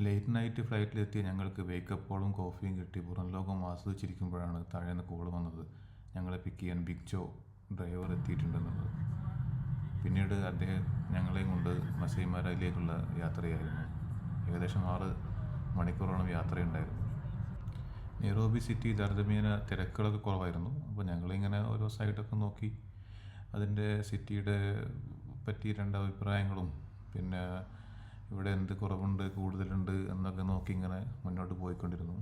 Late night ഫ്ലൈറ്റിലെത്തിയ ഞങ്ങൾക്ക് wake up കോളും കോഫിയും കിട്ടി പുറം ലോകം ആസ്വദിച്ചിരിക്കുമ്പോഴാണ് താഴേന്ന് കോൾ വന്നത്. ഞങ്ങളെ പിക്ക് ചെയ്യാൻ ബിഗ് ജോ ഡ്രൈവർ എത്തിയിട്ടുണ്ടെന്നുള്ളത്. പിന്നീട് അദ്ദേഹം ഞങ്ങളെയും കൊണ്ട് മസൈ മാരയിലേക്കുള്ള യാത്രയായിരുന്നു. ഏകദേശം 6 മണിക്കൂറോളം യാത്രയുണ്ടായിരുന്നു. നെയ്റോബി സിറ്റി താരതമ്യേന തിരക്കുകളൊക്കെ കുറവായിരുന്നു. അപ്പോൾ ഞങ്ങളിങ്ങനെ ഓരോ സൈഡൊക്കെ നോക്കി അതിൻ്റെ സിറ്റിയുടെ പറ്റി 2 അഭിപ്രായങ്ങളും പിന്നെ ഇവിടെ എന്ത് കുറവുണ്ട് കൂടുതലുണ്ട് എന്നൊക്കെ നോക്കി ഇങ്ങനെ മുന്നോട്ട് പോയിക്കൊണ്ടിരുന്നു.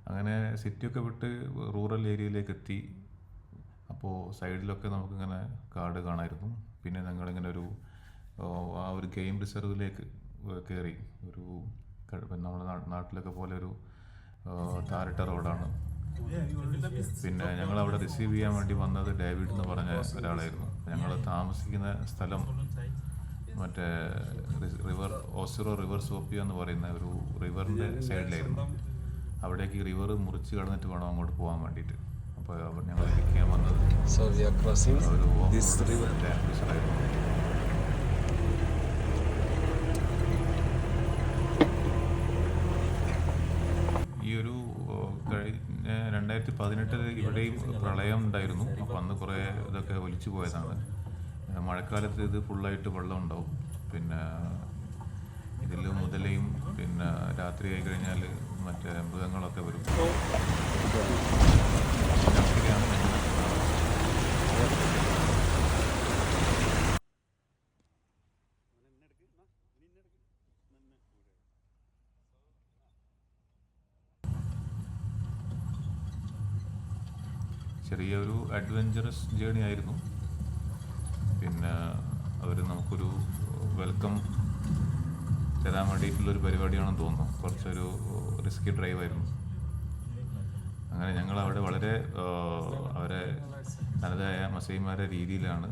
അങ്ങനെ സിറ്റിയൊക്കെ വിട്ട് റൂറൽ ഏരിയയിലേക്ക് എത്തി. അപ്പോൾ സൈഡിലൊക്കെ നമുക്കിങ്ങനെ കാട് കാണായിരുന്നു. പിന്നെ ഞങ്ങളിങ്ങനെ ഒരു ഗെയിം റിസർവിലേക്ക് കയറി. നമ്മുടെ നാട്ടിലൊക്കെ പോലെ ഒരു താരിട്ട റോഡാണ്. പിന്നെ ഞങ്ങളവിടെ റിസീവ് ചെയ്യാൻ വേണ്ടി വന്നത് ഡേവിഡ് എന്ന് പറഞ്ഞ ഒരാളായിരുന്നു. ഞങ്ങൾ താമസിക്കുന്ന സ്ഥലം മറ്റേ ഓസിറോ റിവർ സോപ്പിയ എന്ന് പറയുന്ന ഒരു റിവറിൻ്റെ സൈഡിലായിരുന്നു. അവിടേക്ക് റിവർ മുറിച്ച് കടന്നിട്ട് വേണം അങ്ങോട്ട് പോകാൻ വേണ്ടിയിട്ട്. അപ്പോൾ ഞങ്ങൾ പിക്ക് ചെയ്യാൻ വന്നത് ഈ ഒരു കഴിഞ്ഞ 2018 ഇവിടെയും പ്രളയം ഉണ്ടായിരുന്നു. അപ്പോൾ അന്ന് കുറേ ഇതൊക്കെ ഒലിച്ചു പോയതാണ്. മഴക്കാലത്ത് ഇത് ഫുള്ളായിട്ട് വെള്ളം ഉണ്ടാവും. പിന്നെ ഇതിൽ മുതലയും പിന്നെ രാത്രി ആയി കഴിഞ്ഞാൽ മറ്റേ മൃഗങ്ങളൊക്കെ വരും. ചെറിയൊരു അഡ്വഞ്ചറസ് ജേണി ആയിരുന്നു. പിന്നെ അവർ നമുക്കൊരു വെൽക്കം തരാൻ വേണ്ടിയിട്ടുള്ളൊരു പരിപാടിയാണെന്ന് തോന്നുന്നു. കുറച്ചൊരു റിസ്കി ഡ്രൈവായിരുന്നു. അങ്ങനെ ഞങ്ങൾ അവിടെ വളരെ അവരെ തനതായ മസൈമാരെ രീതിയിലാണ്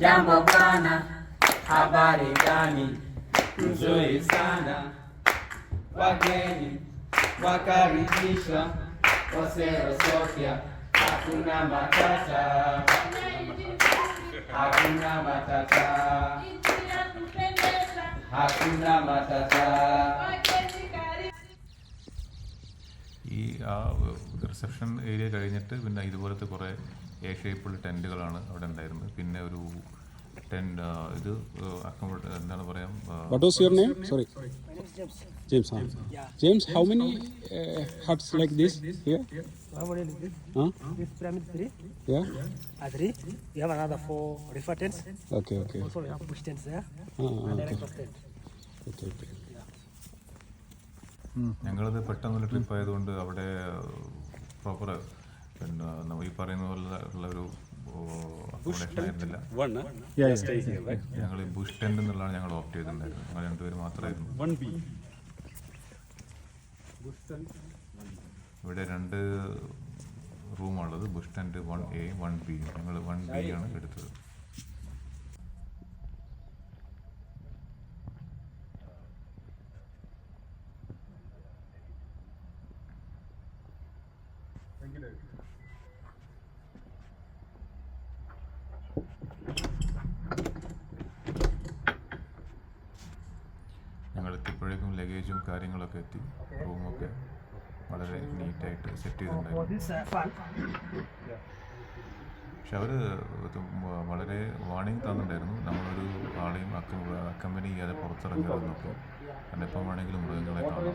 Jambo bwana, habari gani? Nzuri sana. Wageni wakaribishwa Osero Sofia, hakuna matata, hakuna matata, hakuna matata. ഈ റിസപ്ഷൻ ഏരിയ കഴിഞ്ഞിട്ട് പിന്നെ ഇതുപോലത്തെ കുറേ ഷേപ്പുള്ള ടെൻറ്റുകളാണ് അവിടെ ഉണ്ടായിരുന്നത്. പിന്നെ ഒരു ടെൻറ്റ് ഇത് എന്താണ് പറയാം. What was your name? Sorry. James. James, how many huts like this here? This pyramid 3. Yeah. 3. We have another 4 refer tents. Okay. Also we have bush tents there. Okay. Tent. Okay. ഞങ്ങളത് പെട്ടെന്നുള്ള trip ആയതുകൊണ്ട് അവിടെ proper പിന്നെ ഈ പറയുന്ന പോലെ ഉള്ളൊരു accommodation ആയിരുന്നില്ല. ഞങ്ങൾ ബുഷ് ടെന്റ് എന്നുള്ളതാണ് ഞങ്ങൾ ഓപ്റ്റ് ചെയ്തിട്ടുണ്ടായിരുന്നത്. ഞങ്ങൾ 2 പേര് മാത്രമായിരുന്നു. ഇവിടെ 2 റൂമാണുള്ളത്. Bush tent 1A 1B. ഞങ്ങൾ 1B ആണ് എടുത്തത്. ഞങ്ങൾ എത്തിയപ്പോഴേക്കും ലഗേജും കാര്യങ്ങളൊക്കെ എത്തി. റൂമൊക്കെ വളരെ നീറ്റായിട്ട് സെറ്റ് ചെയ്തിട്ടുണ്ടായിരുന്നു. പക്ഷെ അവർ വളരെ വാണിംഗ് തന്നിട്ടുണ്ടായിരുന്നു. നമ്മളൊരു ആളെയും അക്കമ്പനി ചെയ്യാതെ പുറത്തിറങ്ങരുതെന്നൊക്കെ. കാരണം എപ്പം വേണമെങ്കിലും മൃഗങ്ങളെ കാണാം.